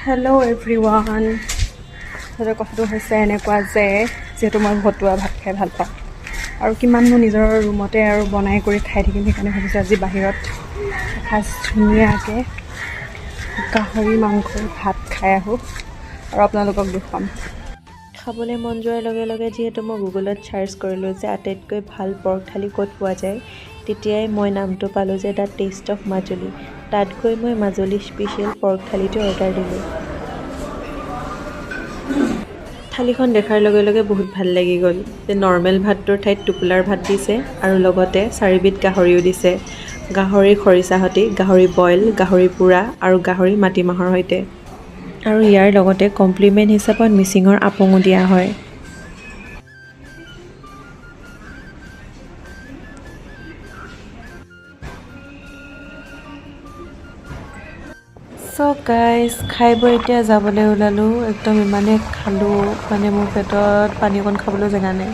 Hello' everyone. কথাটো হৈছে এনেকুৱা যে যিহেতু মই ভতুৱা ভাত খাই ভাল পাওঁ আৰু কিমাননো নিজৰ ৰুমতে আৰু বনাই কৰি খাই থাকিম, সেইকাৰণে ভাবিছোঁ আজি বাহিৰত এসাঁজ ধুনীয়াকৈ গাহৰি মাংসৰ ভাত খাই আহোঁ আৰু আপোনালোকক দেখুৱাম। খাবলৈ মন যোৱাৰ লগে লগে যিহেতু মই গুগলত ছাৰ্চ কৰিলোঁ যে আটাইতকৈ ভাল পৰ্ক থালি ক'ত পোৱা যায়, তেতিয়াই মই নামটো পালোঁ যে দ্য টেষ্ট অফ মাজুলী। তাত গৈ মই মাজুলী স্পেচিয়েল পৰ্ক থালিটো অৰ্ডাৰ দিলোঁ। থালিখন দেখাৰ লগে লগে বহুত ভাল লাগি গ'ল যে নৰ্মেল ভাতটোৰ ঠাইত টোপোলাৰ ভাত দিছে আৰু লগতে 4বিধ গাহৰিও দিছে। গাহৰি খৰিচা সৈতে, গাহৰি বইল, গাহৰি পোৰা আৰু গাহৰি মাটিমাহৰ সৈতে। আৰু ইয়াৰ লগতে কমপ্লিমেণ্ট হিচাপত মিচিঙৰ আপঙো দিয়া হয়। চ' গাইজ, খাই বৈ এতিয়া যাবলৈ ওলালোঁ। একদম ইমানেই খালোঁ, মানে মোৰ পেটত পানী অকণ খাবলৈও জেগা নাই।